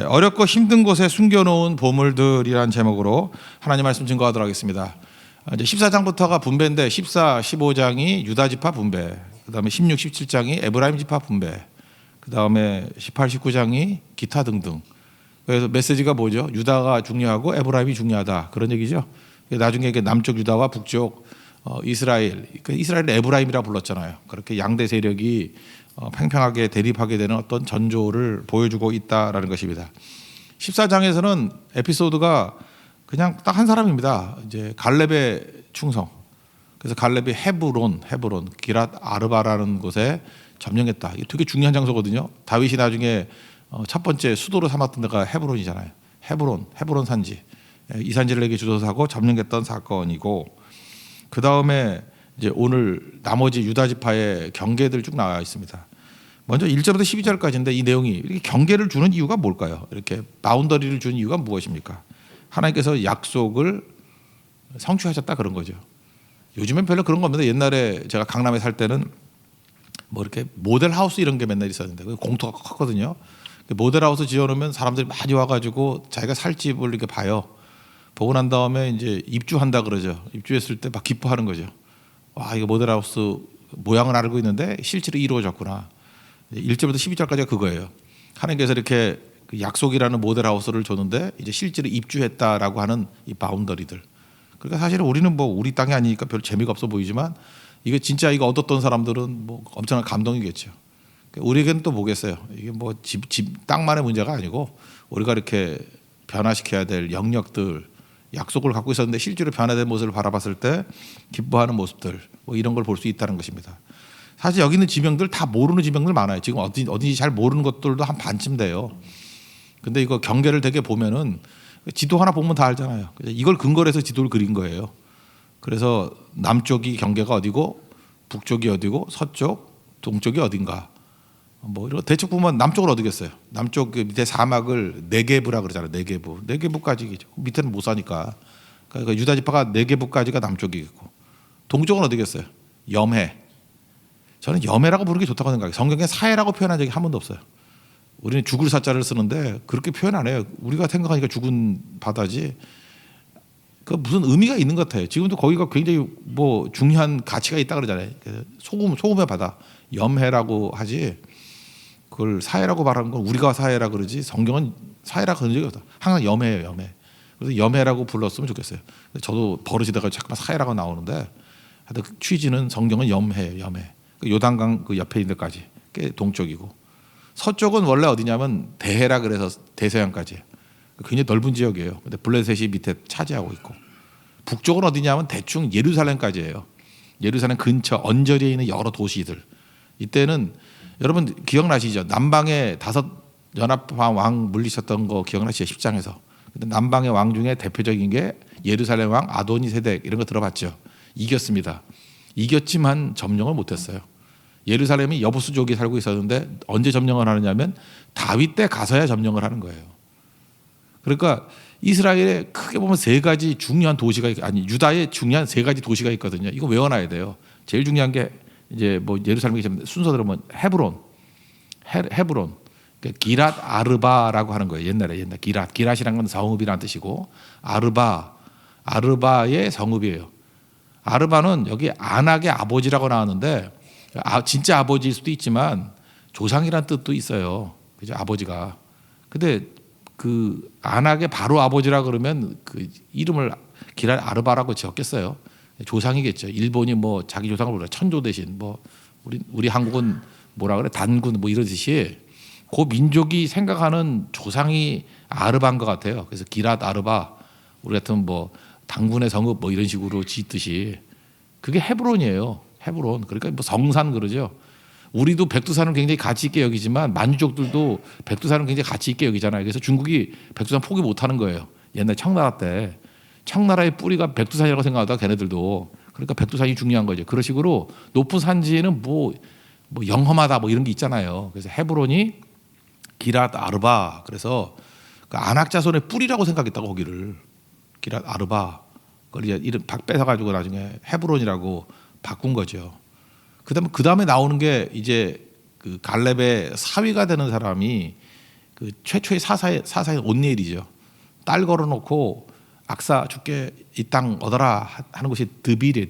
어렵고 힘든 곳에 숨겨놓은 보물들이란 제목으로 하나님 말씀 증거하도록 하겠습니다. 이제 14장부터가 분배인데 14, 15장이 유다 지파 분배, 그다음에 16, 17장이 에브라임 지파 분배, 그다음에 18, 19장이 기타 등등. 그래서 메시지가 뭐죠? 유다가 중요하고 에브라임이 중요하다, 그런 얘기죠. 나중에 이게 남쪽 유다와 북쪽 이스라엘, 이스라엘을 에브라임이라 불렀잖아요. 그렇게 양대 세력이 팽팽하게 대립하게 되는 어떤 전조를 보여주고 있다라는 것입니다. 14장에서는 에피소드가 그냥 딱 한 사람입니다. 이제 갈렙의 충성. 그래서 갈렙이 헤브론, 기랏 아르바라는 곳에 점령했다. 이게 되게 중요한 장소거든요. 다윗이 나중에 첫 번째 수도로 삼았던 데가 헤브론이잖아요. 헤브론 산지. 이 산지를 내게 주소사고 점령했던 사건이고, 그 다음에 이제 오늘 나머지 유다 지파의 경계들 쭉 나와 있습니다. 먼저 1절부터 12절까지인데 이 내용이 이렇게 경계를 주는 이유가 뭘까요? 이렇게 바운더리를 주는 이유가 무엇입니까? 하나님께서 약속을 성취하셨다, 그런 거죠. 요즘엔 별로 그런 거 없는데 옛날에 제가 강남에 살 때는 뭐 이렇게 모델하우스 이런 게 맨날 있었는데 공터가 컸거든요. 모델하우스 지어놓으면 사람들이 많이 와가지고 자기가 살 집을 이렇게 봐요. 보고 난 다음에 이제 입주한다 그러죠. 입주했을 때 막 기뻐하는 거죠. 와, 이거 모델하우스 모양을 알고 있는데 실제로 이루어졌구나. 1절부터 12절까지가 그거예요. 하나님께서 이렇게 그 약속이라는 모델하우스를 줬는데 이제 실제로 입주했다라고 하는 이 바운더리들. 그러니까 사실은 우리는 뭐 우리 땅이 아니니까 별 재미가 없어 보이지만 이게 진짜 이거 얻었던 사람들은 뭐 엄청난 감동이겠죠. 우리에게는 또 뭐겠어요. 이게 뭐 집 땅만의 문제가 아니고 우리가 이렇게 변화시켜야 될 영역들, 약속을 갖고 있었는데 실제로 변화된 모습을 바라봤을 때 기뻐하는 모습들, 뭐 이런 걸 볼 수 있다는 것입니다. 사실 여기 있는 지명들 다 모르는 지명들 많아요. 지금 어딘지 잘 모르는 것들도 한 반쯤 돼요. 근데 이거 경계를 되게 보면은 지도 하나 보면 다 알잖아요. 이걸 근거로 해서 지도를 그린 거예요. 그래서 남쪽이 경계가 어디고 북쪽이 어디고 서쪽, 동쪽이 어딘가. 뭐 이런 대충 보면 남쪽은 어디겠어요? 남쪽 그 밑에 사막을 네게브라 그러잖아요. 네게브까지 밑에는 못 사니까. 그러니까 유다 지파가 네게브까지가 남쪽이겠고, 동쪽은 어디겠어요? 염해. 저는 염해라고 부르는 게 좋다고 생각해요. 성경에 사해라고 표현한 적이 한 번도 없어요. 우리는 죽을 사자를 쓰는데 그렇게 표현 안 해요. 우리가 생각하니까 죽은 바다지. 그 무슨 의미가 있는 것 같아요. 지금도 거기가 굉장히 뭐 중요한 가치가 있다 그러잖아요. 소금의 바다, 염해라고 하지. 그걸 사해라고 말하는 건 우리가 사해라 그러지 성경은 사해라 그런 적이 없다. 항상 염해예요, 염해. 그래서 염해라고 불렀으면 좋겠어요. 저도 버릇이 돼가지고 자꾸만 사해라고 나오는데 하여튼 그 취지는 성경은 염해예요, 염해. 요단강 그 옆에 있는 데까지 꽤 동쪽이고, 서쪽은 원래 어디냐면 대해라 그래서 대서양까지 굉장히 넓은 지역이에요. 근데 블레셋이 밑에 차지하고 있고, 북쪽은 어디냐면 대충 예루살렘까지예요. 예루살렘 근처 언저리에 있는 여러 도시들. 이때는 여러분 기억나시죠? 남방에 5 연합한 왕 물리쳤던 거 기억나시죠? 10장에서. 근데 남방의 왕 중에 대표적인 게 예루살렘 왕 아도니세덱, 이런 거 들어봤죠? 이겼습니다. 이겼지만 점령을 못했어요. 예루살렘이 여부수족이 살고 있었는데 언제 점령을 하느냐면 다윗 때 가서야 점령을 하는 거예요. 그러니까 이스라엘에 크게 보면 3가지 중요한 도시가 유다에 중요한 3가지 도시가 있거든요. 이거 외워놔야 돼요. 제일 중요한 게 이제 뭐 예루살렘이 순서대로 보면 헤브론, 그러니까 기랏 아르바라고 하는 거예요. 옛날에 기랏이란 건 성읍이라는 뜻이고, 아르바의 성읍이에요. 아르바는 여기 안악의 아버지라고 나왔는데 진짜 아버지일 수도 있지만 조상이란 뜻도 있어요. 그죠? 아버지가. 근데 그 안악의 바로 아버지라 그러면 그 이름을 기랏 아르바라고 지었겠어요. 조상이겠죠. 일본이 뭐 자기 조상을 불러 천조 대신, 뭐 우리 한국은 뭐라 그래, 단군 뭐 이러듯이 그 민족이 생각하는 조상이 아르바인 것 같아요. 그래서 기랏 아르바, 우리 같은 뭐 당군의 성읍 뭐 이런 식으로 짓듯이 그게 헤브론이에요. 헤브론. 그러니까 뭐 성산 그러죠. 우리도 백두산을 굉장히 가치 있게 여기지만 만주족들도 백두산을 굉장히 가치 있게 여기잖아요. 그래서 중국이 백두산 포기 못하는 거예요. 옛날 청나라 때. 청나라의 뿌리가 백두산이라고 생각하다가 걔네들도. 그러니까 백두산이 중요한 거죠. 그런 식으로 높은 산지에는 뭐 영험하다 뭐 이런 게 있잖아요. 그래서 헤브론이 기랏 아르바, 그래서 그 안악 자손의 뿌리라고 생각했다고 거기를. 기랏 아르바. 그걸 이제 이름 뺏어가지고 나중에 헤브론이라고 바꾼 거죠. 그 다음에 나오는 게 이제 그 갈렙의 사위가 되는 사람이 그 최초의 사사의 온니엘이죠. 딸 걸어놓고 악사 죽게 이 땅 얻어라 하는 곳이 드빌이에요.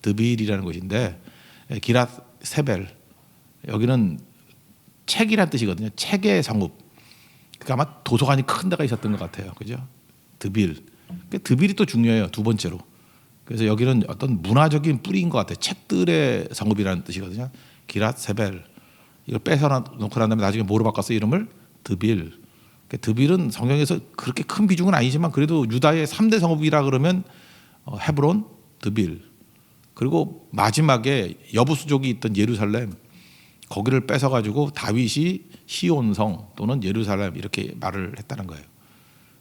드빌이라는 곳인데 기랏 세벨 여기는 책이란 뜻이거든요. 책의 성읍. 그러니까 아마 도서관이 큰 데가 있었던 것 같아요. 그죠? 드빌. 드빌이 또 중요해요. 두 번째로. 그래서 여기는 어떤 문화적인 뿌리인 것 같아요. 책들의 성읍이라는 뜻이거든요. 기랏 세벨. 이걸 뺏어놓고 난 다음에 나중에 뭐로 바꿨어요? 이름을 드빌. 드빌은 성경에서 그렇게 큰 비중은 아니지만 그래도 유다의 3대 성읍이라 그러면 헤브론, 드빌. 그리고 마지막에 여부수족이 있던 예루살렘 거기를 뺏어가지고 다윗이 시온성 또는 예루살렘 이렇게 말을 했다는 거예요.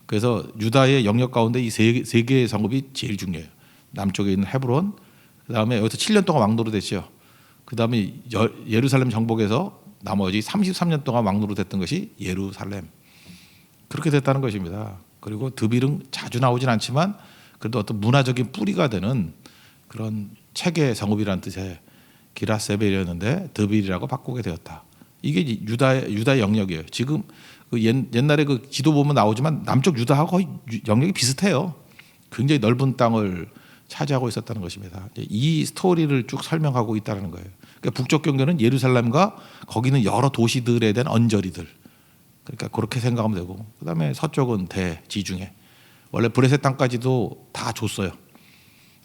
그래서 유다의 영역 가운데 이 세 개의 성읍이 제일 중요해요. 남쪽에 있는 헤브론, 그 다음에 여기서 7년 동안 왕노로 됐죠. 그 다음에 예루살렘 정복에서 나머지 33년 동안 왕노로 됐던 것이 예루살렘. 그렇게 됐다는 것입니다. 그리고 드빌은 자주 나오진 않지만 그래도 어떤 문화적인 뿌리가 되는 그런 책의 성읍이라는 뜻의 기랏세벨이었는데 드빌이라고 바꾸게 되었다. 이게 유다의 영역이에요. 지금 그 옛날에 그 지도 보면 나오지만 남쪽 유다하고 거의 영역이 비슷해요. 굉장히 넓은 땅을 차지하고 있었다는 것입니다. 이 스토리를 쭉 설명하고 있다는 거예요. 그러니까 북쪽 경계는 예루살렘과 거기는 여러 도시들에 대한 언저리들. 그러니까 그렇게 생각하면 되고, 그다음에 서쪽은 대지중해. 원래 블레셋 땅까지도 다 줬어요.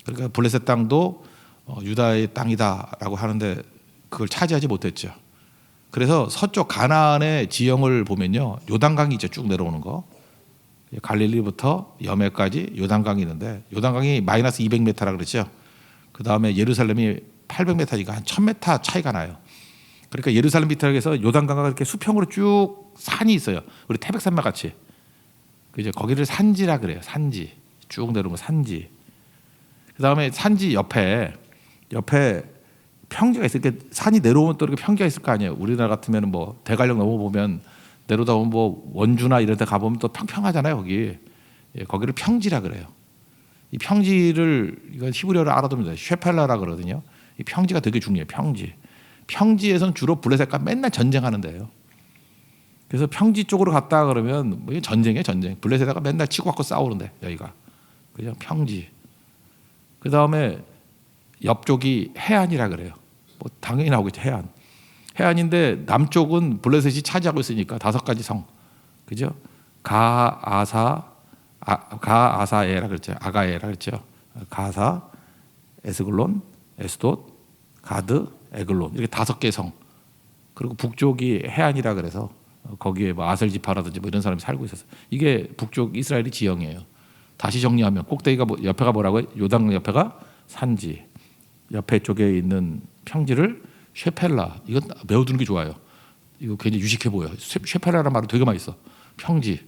그러니까 블레셋 땅도 유다의 땅이다라고 하는데 그걸 차지하지 못했죠. 그래서 서쪽 가나안의 지형을 보면요, 요단강이 있죠. 쭉 내려오는 거. 갈릴리부터 여매까지 요단강이 있는데 요단강이 마이너스 200m라 그랬죠. 그 다음에 예루살렘이 800m니까 한 1000m 차이가 나요. 그러니까 예루살렘 비탈에서 요단강과 이렇게 수평으로 쭉 산이 있어요. 우리 태백산맥 같이. 그죠? 거기를 산지라 그래요. 산지. 쭉 내려오면 산지. 그 다음에 산지 옆에 평지가 있을 게 산이 내려오면 또 이렇게 평지가 있을 거 아니에요. 우리나라 같으면 뭐 대관령 넘어보면 내려다 보면 뭐 원주나 이런 데 가보면 또 평평하잖아요. 거기. 거기를 평지라 그래요. 이 평지를 이건 히브리어로 알아둡니다. 쉐펠라라 그러거든요. 이 평지가 되게 중요해요. 평지에서는 주로 블레셋과 맨날 전쟁하는 데예요. 그래서 평지 쪽으로 갔다 그러면 뭐 전쟁이에요. 전쟁. 블레셋과 맨날 치고받고 싸우는데 여기가. 그죠? 평지. 그 다음에 옆쪽이 해안이라 그래요. 뭐 당연히 나오겠죠. 해안인데 남쪽은 블레셋이 차지하고 있으니까 5가지 성, 그죠? 가아사에라 그랬죠. 아가에라 그랬죠. 가사, 에스글론, 에스돗, 가드, 에글론 이렇게 5개 성. 그리고 북쪽이 해안이라 그래서 거기에 뭐 아셀지파라든지 뭐 이런 사람이 살고 있었어요. 이게 북쪽 이스라엘의 지형이에요. 다시 정리하면 꼭대기가 옆에가 뭐라고요? 요단 옆에가 산지, 옆에 쪽에 있는 평지를 쉐펠라. 이건 외워두는 게 좋아요. 이거 굉장히 유식해 보여. 쉐펠라라는 말은 되게 많이 써. 평지.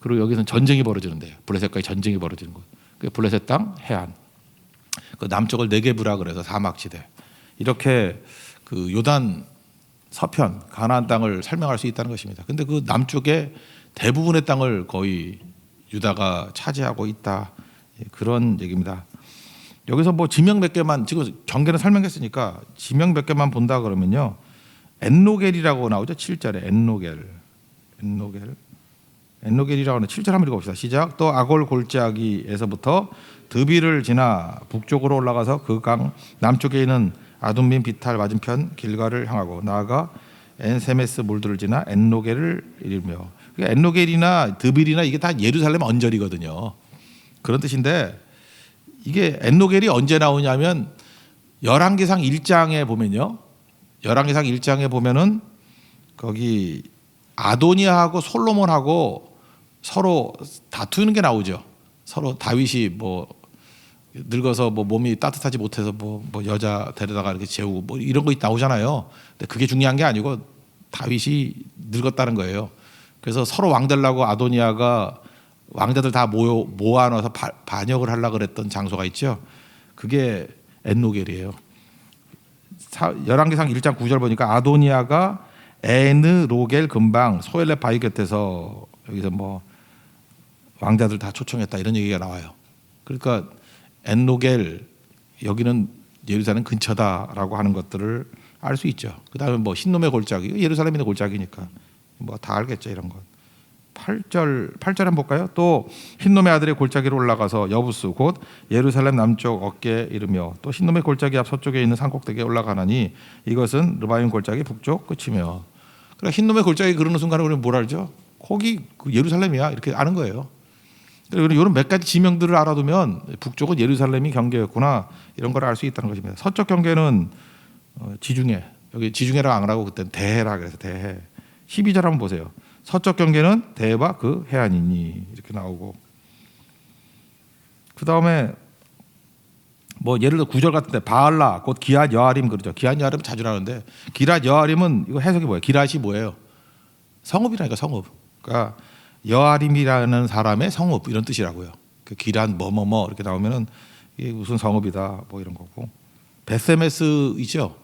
그리고 여기서는 전쟁이 벌어지는데 블레셋과의 전쟁이 벌어지는 거. 블레셋 땅 해안. 그 남쪽을 네게브라 그래서 사막지대. 이렇게 그 요단 서편 가나안 땅을 설명할 수 있다는 것입니다. 근데 그 남쪽에 대부분의 땅을 거의 유다가 차지하고 있다. 그런 얘기입니다. 여기서 뭐 지명 몇 개만 지금 경계는 설명했으니까 지명 몇 개만 본다 그러면요. 엔노겔이라고 나오죠. 7절에 엔노겔이라고 하는 7절 한번 읽어봅시다. 시작. 또 아골 골짜기에서부터 드빌을 지나 북쪽으로 올라가서 그 강 남쪽에 있는 아둠빈 비탈 맞은편 길가를 향하고 나아가 엔세메스 물들을 지나 엔노겔을 이르며. 그러니까 엔노겔이나 드빌이나 이게 다 예루살렘 언저리거든요. 그런 뜻인데 이게 엔노겔이 언제 나오냐면 열왕기상 1장에 보면요. 열왕기상 1장에 보면은 거기 아도니아하고 솔로몬하고 서로 다투는 게 나오죠. 서로 다윗이 뭐 늙어서 뭐 몸이 따뜻하지 못해서 뭐 여자 데려다가 이렇게 재우고 뭐 이런 거 나오잖아요. 근데 그게 중요한 게 아니고 다윗이 늙었다는 거예요. 그래서 서로 왕 되려고 아도니아가 왕자들 다 모아놔서 반역을 하려고 그랬던 장소가 있죠. 그게 엔노겔이에요. 열왕기상 1장 9절 보니까 아도니아가 에느로겔 근방 소엘렛 바위 곁에서 여기서 뭐 왕자들 다 초청했다 이런 얘기가 나와요. 그러니까 엔노겔 여기는 예루살렘 근처다라고 하는 것들을 알 수 있죠. 그다음에 뭐 흰놈의 골짜기 예루살렘의 골짜기니까 뭐 다 알겠죠 이런 건. 8절 한번 볼까요? 또 흰놈의 아들의 골짜기로 올라가서 여부스 곧 예루살렘 남쪽 어깨에 이르며 또 흰놈의 골짜기 앞 서쪽에 있는 산꼭대기에 올라가나니 이것은 르바임 골짜기 북쪽 끝이며. 그러니까 흰놈의 골짜기 그러는 순간에 우리는 뭘 알죠? 거기 예루살렘이야 이렇게 아는 거예요. 이런 몇 가지 지명들을 알아두면 북쪽은 예루살렘이 경계였구나 이런 걸 알 수 있다는 것입니다. 서쪽 경계는 지중해, 여기 지중해라 안 하고 그때 대해라 그래서 대해. 12절 한번 보세요. 서쪽 경계는 대해와 그 해안이니 이렇게 나오고, 그 다음에 뭐 예를 들어 9절 같은데 바알라 곧 기앗 여아림 그러죠. 기앗 여아림 자주 나오는데 기앗 여아림은 이거 해석이 뭐예요? 기앗이 뭐예요? 성읍이라니까 성읍. 그러니까 여아림이라는 사람의 성읍 이런 뜻이라고요. 그 기앗 뭐뭐뭐 이렇게 나오면은 이게 무슨 성읍이다 뭐 이런 거고. 베세메스 있죠.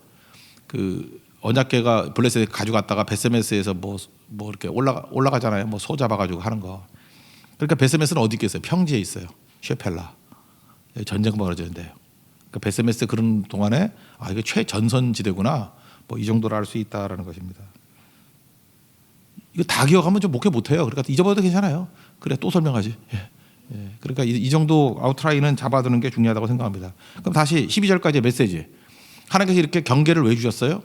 그 언약궤가 블레셋에 가져갔다가 베세메스에서 뭐 이렇게 올라가잖아요. 뭐 소 잡아가지고 하는 거. 그러니까 베세메스는 어디 있겠어요? 평지에 있어요. 쉐펠라. 전쟁 벌어지는데요. 그러니까 베세메스 그런 동안에 아 이게 최전선 지대구나. 뭐 이 정도로 알 수 있다라는 것입니다. 이거 다 기억하면 좀 목회 못해요. 그러니까 잊어버려도 괜찮아요. 그래 또 설명하지. 예. 그러니까 이 정도 아웃라인은 잡아두는 게 중요하다고 생각합니다. 그럼 다시 12절까지의 메시지. 하나님께서 이렇게 경계를 왜 주셨어요?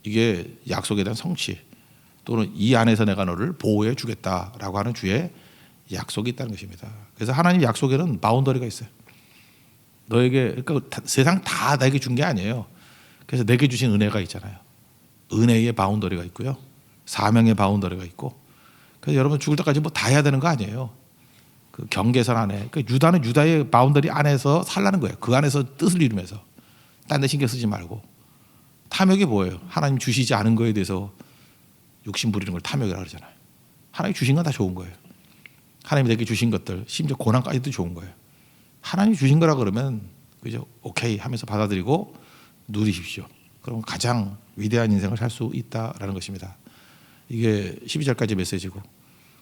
이게 약속에 대한 성취 또는 이 안에서 내가 너를 보호해 주겠다라고 하는 주의 약속이 있다는 것입니다. 그래서 하나님 약속에는 바운더리가 있어요. 너에게 그러니까 세상 다 내게 준 게 아니에요. 그래서 내게 주신 은혜가 있잖아요. 은혜의 바운더리가 있고요. 사명의 바운더리가 있고. 그래서 여러분 죽을 때까지 뭐 다 해야 되는 거 아니에요. 그 경계선 안에. 그러니까 유다는 유다의 바운더리 안에서 살라는 거예요. 그 안에서 뜻을 이루면서. 딴 데 신경 쓰지 말고. 탐욕이 뭐예요? 하나님 주시지 않은 거에 대해서 욕심 부리는 걸 탐욕이라고 그러잖아요. 하나님 주신 건 다 좋은 거예요. 하나님이 내게 주신 것들 심지어 고난까지도 좋은 거예요. 하나님 주신 거라 그러면 그죠? 오케이 하면서 받아들이고 누리십시오. 그럼 가장 위대한 인생을 살 수 있다라는 것입니다. 이게 12절까지 메시지고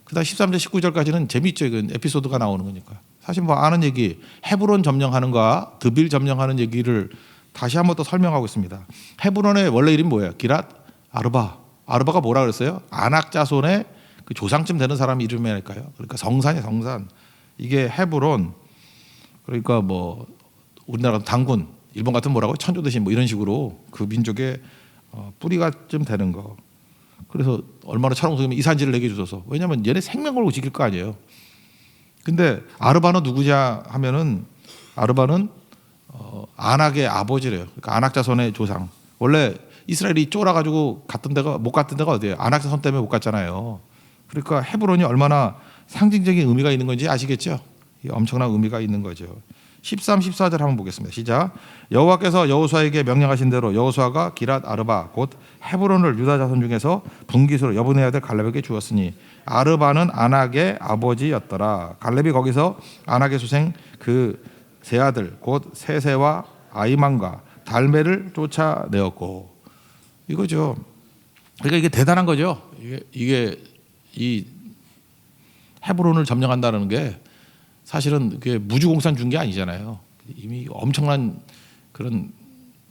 그다음 13절 19절까지는 재미있죠. 이건 에피소드가 나오는 거니까. 사실 뭐 아는 얘기 헤브론 점령하는 거와 드빌 점령하는 얘기를 다시 한번 또 설명하고 있습니다. 헤브론의 원래 이름이 뭐예요? 기랏 아르바. 아르바가 뭐라 그랬어요? 아낙 자손의 그 조상쯤 되는 사람 이름이랄까요? 그러니까 성산이 성산. 이게 헤브론. 그러니까 뭐 우리나라 당군, 일본 같은 뭐라고 천조 대신 뭐 이런 식으로 그 민족의 뿌리가 좀 되는 거. 그래서 얼마나 찬송이면 이 산지를 내게 주소서. 왜냐하면 얘네 생명 걸고 지킬 거 아니에요. 근데 아르바는 누구냐 하면은 아르바는 아낙의 아버지래요. 그러니까 아낙 자손의 조상. 원래 이스라엘이 쫄아가지고 못 갔던 데가 어디예요? 아낙 자손 때문에 못 갔잖아요. 그러니까 헤브론이 얼마나 상징적인 의미가 있는 건지 아시겠죠? 엄청난 의미가 있는 거죠. 13, 14절 한번 보겠습니다. 시작. 여호와께서 여호수아에게 명령하신 대로 여호수아가 기랏 아르바 곧 헤브론을 유다 자손 중에서 분깃으로 여분의 아들 갈렙에게 주었으니 아르바는 아낙의 아버지였더라. 갈렙이 거기서 아낙의 수생 그 세 아들 곧 세세와 아이만과 달메를 쫓아내었고 이거죠. 그러니까 이게 대단한 거죠. 이게 이 헤브론을 점령한다는 게 사실은 그게 무주공산 준 게 아니잖아요. 이미 엄청난 그런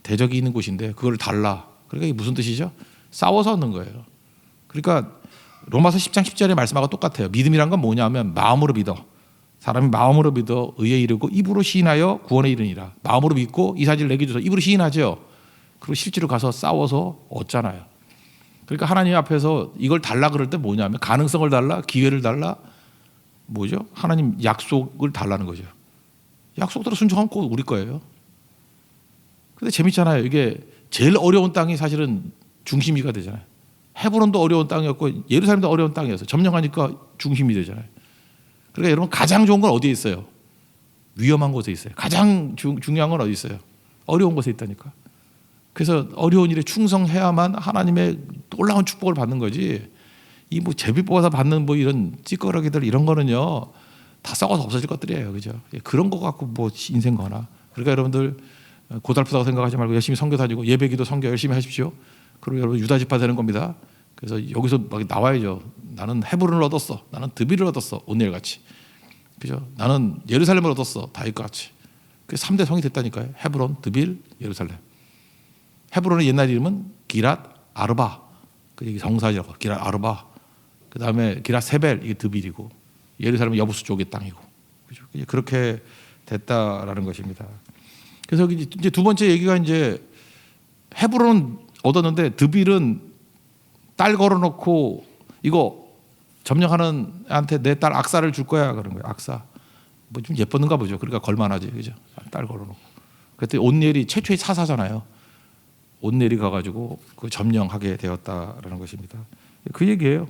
대적이 있는 곳인데 그걸 달라. 그러니까 이게 무슨 뜻이죠? 싸워서 얻는 거예요. 그러니까 로마서 10장 10절의 말씀하고 똑같아요. 믿음이란 건 뭐냐면 마음으로 믿어. 사람이 마음으로 믿어 의에 이르고 입으로 시인하여 구원에 이르니라. 마음으로 믿고 이 사실을 내게 줘서 입으로 시인하죠. 그리고 실제로 가서 싸워서 얻잖아요. 그러니까 하나님 앞에서 이걸 달라 그럴 때 뭐냐면 가능성을 달라, 기회를 달라, 뭐죠? 하나님 약속을 달라는 거죠. 약속대로 순종하면 꼭 우리 거예요. 근데 재밌잖아요. 이게 제일 어려운 땅이 사실은 중심이가 되잖아요. 헤브론도 어려운 땅이었고 예루살렘도 어려운 땅이었어요. 점령하니까 중심이 되잖아요. 그러니까 여러분 가장 좋은 건 어디에 있어요? 위험한 곳에 있어요. 가장 중요한 건 어디 있어요? 어려운 곳에 있다니까. 그래서 어려운 일에 충성해야만 하나님의 놀라운 축복을 받는 거지. 이 뭐 제비 뽑아서 받는 뭐 이런 찌꺼러기들 이런 거는요 다 썩어서 없어질 것들이에요, 그죠? 그런 거 갖고 뭐 인생 거나. 그러니까 여러분들 고달프다고 생각하지 말고 열심히 선교 다니고 예배기도 선교 열심히 하십시오. 그리고 여러분 유다 지파 되는 겁니다. 그래서 여기서 막 나와야죠. 나는 헤브론을 얻었어. 나는 드빌을 얻었어. 오늘 같이. 그죠? 나는 예루살렘을 얻었어. 다윗과 같이. 그 3대 성이 됐다니까요. 헤브론, 드빌, 예루살렘. 헤브론의 옛날 이름은 기랏 아르바. 그 성산이라고. 기랏 아르바. 그 다음에 기라세벨 이게 드빌이고 예루살렘은 여부수 쪽의 땅이고 그죠? 그렇게 됐다라는 것입니다. 그래서 이제 두 번째 얘기가 이제 헤브론은 얻었는데 드빌은 딸 걸어놓고 이거 점령하는 애한테 내 딸 악사를 줄 거야 그런 거예요. 악사 뭐 좀 예뻤는가 보죠. 그러니까 걸만하지 그죠? 딸 걸어놓고. 그때 온니엘이 최초의 사사잖아요. 온니엘이 가가지고 그 점령하게 되었다라는 것입니다. 그 얘기예요.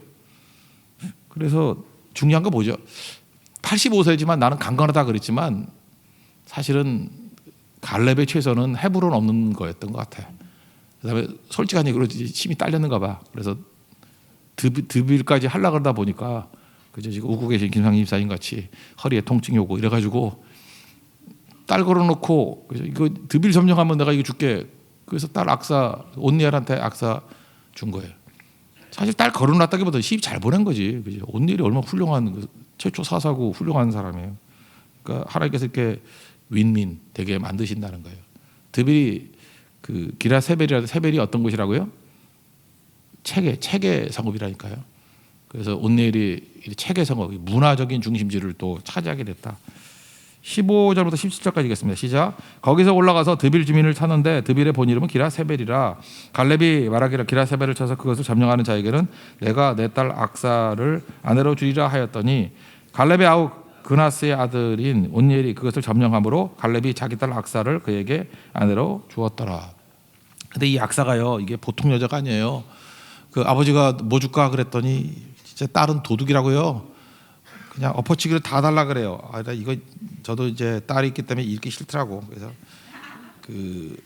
그래서 중요한 거 뭐죠? 85세지만 나는 강건하다 그랬지만 사실은 갈렙의 최선은 헤브론 없는 거였던 것 같아. 그다음에 솔직한 얘기로 힘이 딸렸는가 봐. 그래서 드빌까지 하려고 그러다 보니까 그저 지금 웃고 계신 김상희 집사님 같이 허리에 통증이 오고 이래가지고 딸 걸어놓고 이거 드빌 점령하면 내가 이거 줄게. 그래서 딸 악사 온니엘한테 악사 준 거예요. 사실 딸 걸어놨다기보다 시집 잘 보낸 거지. 그죠? 온니엘이 얼마나 훌륭한 최초 사사고 훌륭한 사람이에요. 그러니까 하나님께서 이렇게 윈윈 되게 만드신다는 거예요. 드빌이 그 기라세벨이라도 세벨이 어떤 곳이라고요? 체계 성읍이라니까요. 그래서 온니엘이 체계 성읍, 문화적인 중심지를 또 차지하게 됐다. 15절부터 17절까지 읽겠습니다. 시작. 거기서 올라가서 드빌 주민을 찾는데 드빌의 본 이름은 기라세벨이라 갈렙이 말하기를 기라세벨을 쳐서 그것을 점령하는 자에게는 내가 내 딸 악사를 아내로 주리라 하였더니 갈렙의 아우 그나스의 아들인 온니엘이 그것을 점령함으로 갈렙이 자기 딸 악사를 그에게 아내로 주었더라. 근데 이 악사가요 이게 보통 여자가 아니에요. 그 아버지가 뭐 줄까 그랬더니 진짜 딸은 도둑이라고요. 그냥 엎어치기를 다 달라 그래요. 아, 이거 저도 이제 딸이 있기 때문에 읽기 싫더라고. 그래서 그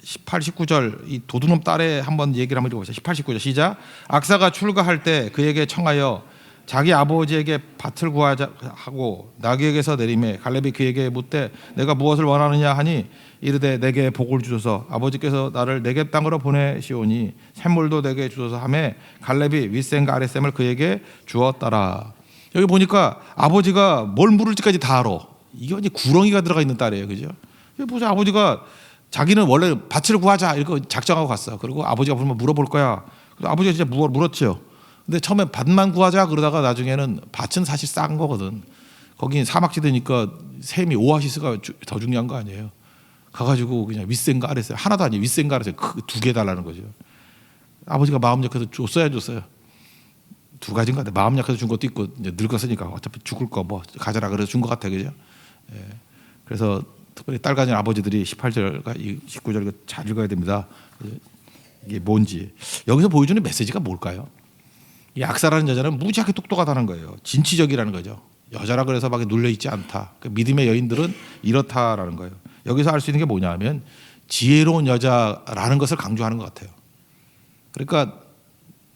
18, 19절 이 도둑놈 딸에 한번 얘기를 한번 읽어보세요. 18, 19절 시작. 악사가 출가할 때 그에게 청하여 자기 아버지에게 밭을 구하자 하고 나귀에게서 내리매 갈렙이 그에게 묻되 내가 무엇을 원하느냐 하니 이르되 내게 복을 주소서 아버지께서 나를 내게 땅으로 보내시오니 샘물도 내게 주소서 하매 갈렙이 윗샘과 아랫샘을 그에게 주었더라. 여기 보니까 아버지가 뭘 물을지까지 다 알아. 이게 이제 구렁이가 들어가 있는 딸이에요, 그죠? 여기 보자 아버지가 자기는 원래 밭을 구하자 이거 작정하고 갔어. 그리고 아버지가 보면 물어볼 거야. 그래서 아버지가 진짜 물었죠. 근데 처음에 밭만 구하자 그러다가 나중에는 밭은 사실 싼 거거든. 거긴 사막지대니까 샘이 오아시스가 더 중요한 거 아니에요. 가가지고 그냥 윗샘과 아랫샘 하나도 아니에요. 윗샘과 아랫샘 두 개 달라는 거죠. 아버지가 마음 약해서 줬어요. 두 가지인가? 마음 약해서 준 것도 있고 이제 늙었으니까 어차피 죽을 거 뭐 가져라 그래서 준 것 같아, 그죠? 예. 그래서 특별히 딸 가진 아버지들이 18절과 19절 잘 읽어야 됩니다. 이게 뭔지 여기서 보여주는 메시지가 뭘까요? 이 악사라는 여자는 무지하게 똑똑하다는 거예요. 진취적이라는 거죠. 여자라 그래서 막 눌려 있지 않다. 그 믿음의 여인들은 이렇다라는 거예요. 여기서 알 수 있는 게 뭐냐면 지혜로운 여자라는 것을 강조하는 것 같아요. 그러니까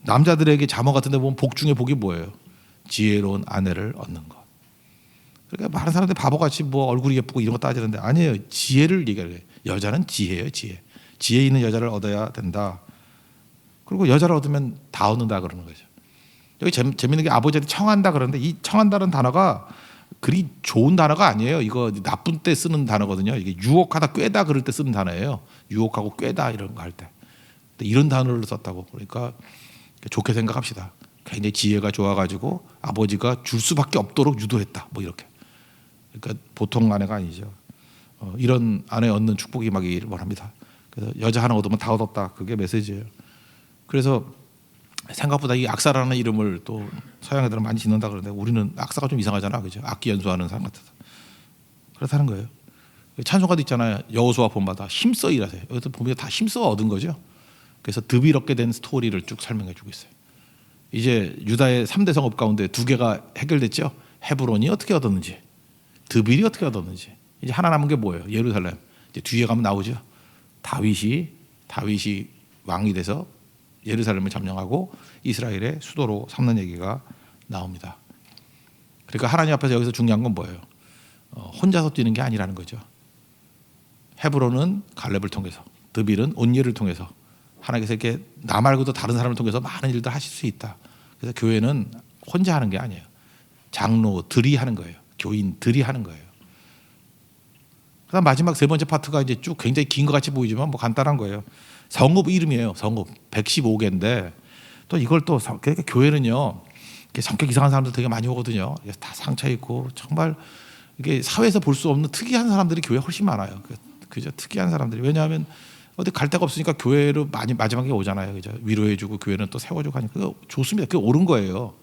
남자들에게 자모 같은 데 보면 복 중에 복이 뭐예요? 지혜로운 아내를 얻는 것. 그러니까 많은 사람들이 바보같이 뭐 얼굴이 예쁘고 이런 거 따지는데 아니에요. 지혜를 얘기해요. 여자는 지혜예요. 지혜 있는 여자를 얻어야 된다. 그리고 여자를 얻으면 다 얻는다 그러는 거죠. 여기 재밌는 게 아버지한테 청한다 그러는데 이 청한다는 단어가 그리 좋은 단어가 아니에요. 이거 나쁜 때 쓰는 단어거든요. 이게 유혹하다 꿰다 그럴 때 쓰는 단어예요. 유혹하고 꿰다 이런 거 할 때. 이런 단어를 썼다고. 그러니까 좋게 생각합시다. 굉장히 지혜가 좋아가지고 아버지가 줄 수밖에 없도록 유도했다. 뭐 이렇게. 그러니까 보통 아내가 아니죠. 이런 아내 얻는 축복이 임하기를 원합니다. 그래서 여자 하나 얻으면 다 얻었다. 그게 메시지예요. 그래서 생각보다 이 악사라는 이름을 또 서양 애들은 많이 짓는다 그러는데 우리는 악사가 좀 이상하잖아, 그죠? 악기 연주하는 사람 같아서 그렇다는 거예요. 찬송가도 있잖아요. 여호수아 본받아 힘써 일하세요. 여기서 보면 다 힘써 얻은 거죠. 그래서 득이 얻게 된 스토리를 쭉 설명해주고 있어요. 이제 유다의 3대 성읍 가운데 2개가 해결됐죠. 헤브론이 어떻게 얻었는지, 드빌이 어떻게 얻었는지. 이제 하나 남은 게 뭐예요? 예루살렘. 이제 뒤에 가면 나오죠. 다윗이 왕이 돼서 예루살렘을 점령하고 이스라엘의 수도로 삼는 얘기가 나옵니다. 그러니까 하나님 앞에서 여기서 중요한 건 뭐예요? 혼자서 뛰는 게 아니라는 거죠. 헤브론은 갈렙을 통해서, 드빌은 온니엘을 통해서 하나님께서 이렇게 나 말고도 다른 사람을 통해서 많은 일들 하실 수 있다. 그래서 교회는 혼자 하는 게 아니에요. 장로들이 하는 거예요. 교인들이 하는 거예요. 그다음 마지막 세 번째 파트가 이제 쭉 굉장히 긴 것 같이 보이지만 뭐 간단한 거예요. 성읍 이름이에요. 성읍 115개인데 또 이걸 또 그러니까 교회는요 성격 이상한 사람들 되게 많이 오거든요. 다 상처 있고 정말 이게 사회에서 볼 수 없는 특이한 사람들이 교회에 훨씬 많아요. 그죠? 특이한 사람들이. 왜냐하면 어디 갈 데가 없으니까 교회로 많이 마지막에 오잖아요. 그죠? 위로해주고 교회는 또 세워주고 하니까 그거 좋습니다. 그게 옳은 거예요.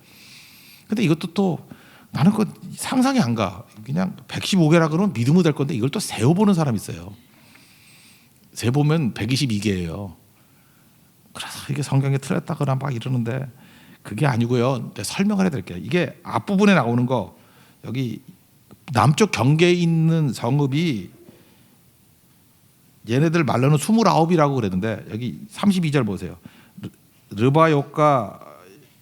근데 이것도 또 나는 그 상상이 안 가. 그냥 115개라 그러면 믿으면 될 건데 이걸 또 세워보는 사람이 있어요. 세보면 122개예요. 그래서 이게 성경에 틀렸다거나 막 이러는데 그게 아니고요. 설명을 해드릴게요. 이게 앞부분에 나오는 거 여기 남쪽 경계에 있는 성읍이 얘네들 말로는 29이라고 그랬는데 여기 32절 보세요. 르바요과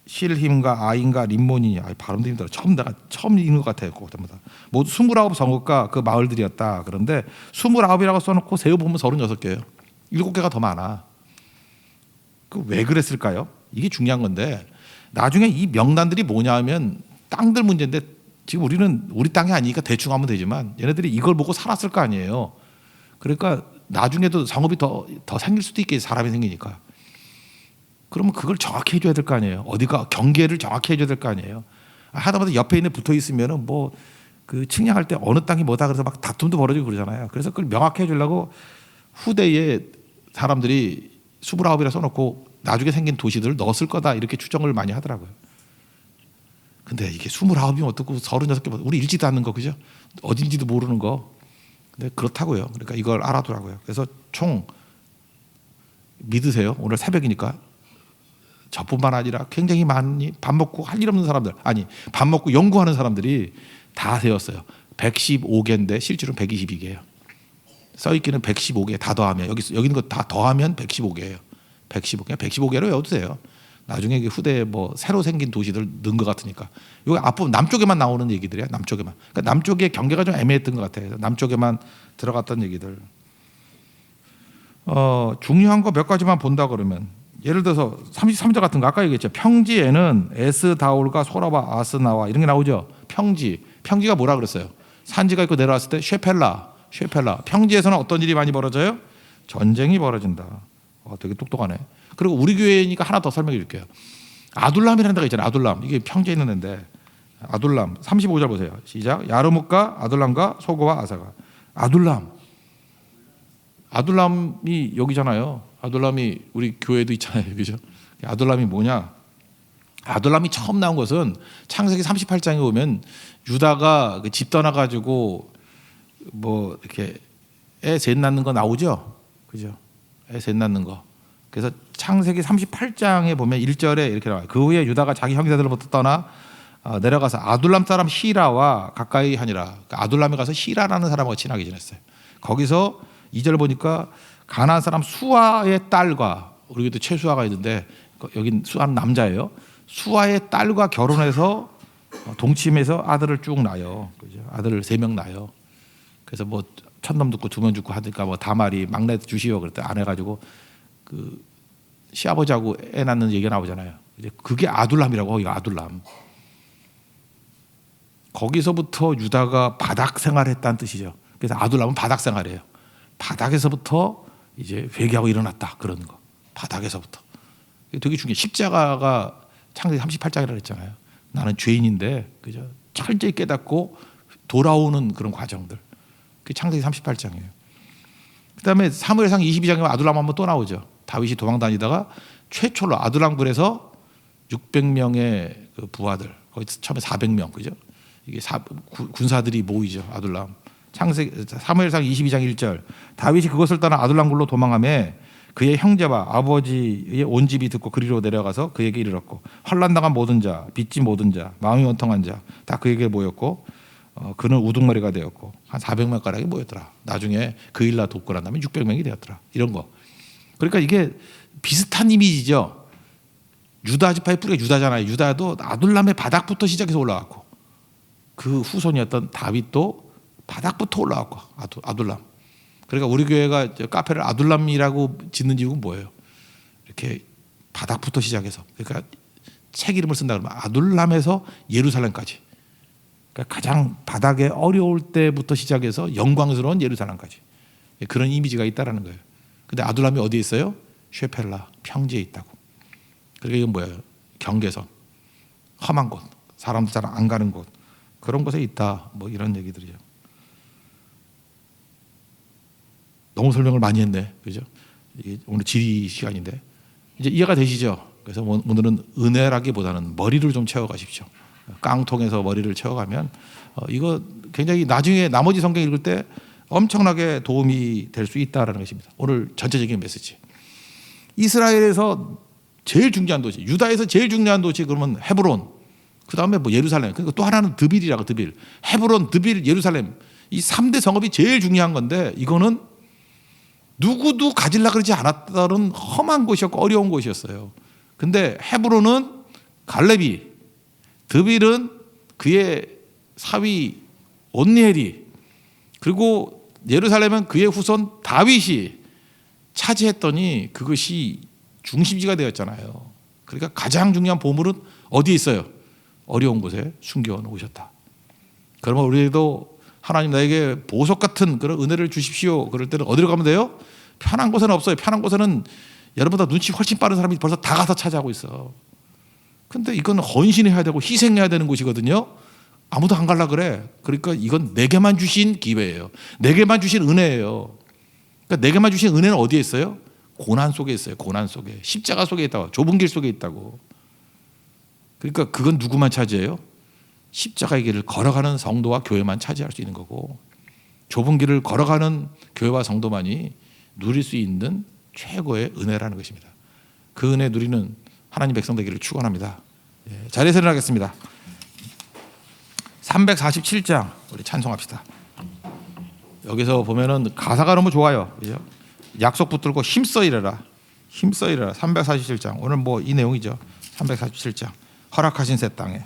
실힘과 아인과 림몬이 발음도 힘들어. 내가 처음 읽는 것 같아요. 그때마다 모두 29 성읍과 그 마을들이었다. 그런데 29이라고 써놓고 세어 보면 36개예요. 7개가 더 많아. 왜 그랬을까요? 이게 중요한 건데 나중에 이 명단들이 뭐냐 하면 땅들 문제인데 지금 우리는 우리 땅이 아니니까 대충 하면 되지만 얘네들이 이걸 보고 살았을 거 아니에요. 그러니까 나중에도 성읍이 더 생길 수도 있겠지. 사람이 생기니까. 그러면 그걸 정확히 해줘야 될 거 아니에요. 어디가 경계를 정확히 해줘야 될 거 아니에요. 하다못해 옆에 있는 붙어 있으면은 뭐 그 측량할 때 어느 땅이 뭐다 그래서 막 다툼도 벌어지고 그러잖아요. 그래서 그걸 명확히 해주려고 후대에 사람들이 29이라 써놓고 나중에 생긴 도시들을 넣었을 거다 이렇게 추정을 많이 하더라고요. 근데 이게 29이면 어떻고 36개 우리 읽지도 않는 거 그죠? 어딘지도 모르는 거. 근데 그렇다고요. 그러니까 이걸 알아두라고요. 그래서 총 믿으세요. 오늘 새벽이니까 저뿐만 아니라 굉장히 많이 밥 먹고 할 일 없는 사람들 밥 먹고 연구하는 사람들이 다 세웠어요. 115개인데 실제로는 122개예요. 써있기는 115개 다 더하면 여기 있는 거 다 더하면 115개예요. 115개로 외워도 돼요. 나중에 후대에 뭐 새로 생긴 도시들 넣은 것 같으니까. 여기 앞부분 남쪽에만 나오는 얘기들이야. 남쪽에만. 그러니까 남쪽의 경계가 좀 애매했던 것 같아요. 남쪽에만 들어갔던 얘기들. 중요한 거 몇 가지만 본다 그러면 예를 들어서 33절 같은 거 아까 얘기했죠. 평지에는 에스다올과 소라바 아스나와 이런 게 나오죠. 평지가 뭐라 그랬어요? 산지가 있고 내려왔을 때 쉐펠라. 평지에서는 어떤 일이 많이 벌어져요? 전쟁이 벌어진다. 되게 똑똑하네. 그리고 우리 교회니까 하나 더 설명해 줄게요. 아둘람이라는 데가 있잖아요. 아둘람. 이게 평지에 있는 데인데 아둘람 35절 보세요. 시작. 야르묵과 아둘람과 소고와 아사가. 아둘람이 여기잖아요. 아둘람이 우리 교회도 있잖아요. 그죠? 아둘람이 뭐냐? 아둘람이 처음 나온 것은 창세기 38장에 보면 유다가 집 떠나가지고 뭐 이렇게 애 셋 낳는 거 나오죠. 그죠? 애 셋 낳는 거. 그래서 창세기 38장에 보면 1절에 이렇게 나와요. 그 후에 유다가 자기 형제들로부터 떠나 내려가서 아둘람 사람 히라와 가까이 하니라. 그러니까 아둘람에 가서 히라라는 사람하고 친하게 지냈어요. 거기서 2절 보니까 가나안 사람 수아의 딸과 우리도 최수아가 있는데 여긴 수아는 남자예요. 수아의 딸과 결혼해서 동침해서 아들을 쭉 낳아요. 그죠? 아들을 3명 낳아요. 그래서 뭐 첫놈 듣고 2명 죽고 하니까 뭐 다말이 막내 주시오 그랬더니 안 해가지고 그 시아버지하고 애 낳는 얘기가 나오잖아요. 그게 아둘람이라고. 이거 아둘람. 거기서부터 유다가 바닥 생활했다는 뜻이죠. 그래서 아둘람은 바닥 생활이에요. 바닥에서부터 이제 회개하고 일어났다 그런 거. 바닥에서부터. 이게 되게 중요해. 십자가가 창세기 38장이라고 했잖아요. 나는 죄인인데 그죠? 철저히 깨닫고 돌아오는 그런 과정들. 그게 창세기 38장이에요. 그다음에 사무엘상 22장에 아둘람 한번 또 나오죠. 다윗이 도망 다니다가 최초로 아둘람굴에서 600명의 그 부하들, 거기 처음에 400명, 그죠? 이게 군사들이 모이죠. 아둘람. 사무엘상 22장 1절. 다윗이 그것을 떠나 아둘람굴로 도망하며 그의 형제와 아버지의 온 집이 듣고 그리로 내려가서 그에게 이르렀고 환난당한 모든 자, 빚진 모든 자, 마음이 원통한 자 다 그에게 모였고 그는 우두머리가 되었고 한 400명 가량이 모였더라. 나중에 그 일나 돕고 난 다음에 600명이 되었더라. 이런 거. 그러니까 이게 비슷한 이미지죠. 유다 지파의 뿌리가 유다잖아요. 유다도 아둘람의 바닥부터 시작해서 올라갔고 그 후손이었던 다윗도 바닥부터 올라갔고 아둘람. 그러니까 우리 교회가 카페를 아둘람이라고 짓는 이유는 뭐예요? 이렇게 바닥부터 시작해서 그러니까 책 이름을 쓴다 그러면 아둘람에서 예루살렘까지. 그러니까 가장 바닥에 어려울 때부터 시작해서 영광스러운 예루살렘까지 그런 이미지가 있다라는 거예요. 근데 아둘람이 어디에 있어요? 쉐펠라 평지에 있다고. 그러니까 이건 뭐예요? 경계선, 험한 곳, 사람도 잘 안 가는 곳, 그런 곳에 있다. 뭐 이런 얘기들이죠. 너무 설명을 많이 했네, 그죠? 이게 오늘 지리 시간인데 이제 이해가 되시죠? 그래서 오늘은 은혜라기보다는 머리를 좀 채워가십시오. 깡통에서 머리를 채워가면 이거 굉장히 나중에 나머지 성경 읽을 때 엄청나게 도움이 될 수 있다라는 것입니다. 오늘 전체적인 메시지. 이스라엘에서 제일 중요한 도시, 유다에서 제일 중요한 도시 그러면 헤브론, 그 다음에 뭐 예루살렘, 그리고 또 하나는 드빌이라고. 드빌, 헤브론, 드빌, 예루살렘, 이 3대 성읍이 제일 중요한 건데 이거는 누구도 가지려고 그러지 않았던 험한 곳이었고 어려운 곳이었어요. 근데 헤브론은 갈렙이, 드빌은 그의 사위 온니엘이, 그리고 예루살렘은 그의 후손 다윗이 차지했더니 그것이 중심지가 되었잖아요. 그러니까 가장 중요한 보물은 어디에 있어요? 어려운 곳에 숨겨 놓으셨다. 그러면 우리도 하나님 나에게 보석 같은 그런 은혜를 주십시오. 그럴 때는 어디로 가면 돼요? 편한 곳에는 없어요. 편한 곳에는 여러분보다 눈치 훨씬 빠른 사람이 벌써 다 가서 차지하고 있어. 근데 이건 헌신해야 되고 희생해야 되는 곳이거든요. 아무도 안 갈라 그래. 그러니까 이건 내게만 주신 기회예요. 내게만 주신 은혜예요. 그러니까 내게만 주신 은혜는 어디에 있어요? 고난 속에 있어요. 고난 속에. 십자가 속에 있다고. 좁은 길 속에 있다고. 그러니까 그건 누구만 차지해요? 십자가의 길을 걸어가는 성도와 교회만 차지할 수 있는 거고, 좁은 길을 걸어가는 교회와 성도만이 누릴 수 있는 최고의 은혜라는 것입니다. 그 은혜 누리는 하나님 백성 되기를 축원합니다. 자리에서 일어나겠습니다. 347장 우리 찬송합시다. 여기서 보면은 가사가 너무 좋아요. 그죠? 약속 붙들고 힘써 일해라. 힘써 일해라. 347장. 오늘 뭐 이 내용이죠. 347장. 허락하신 새 땅에.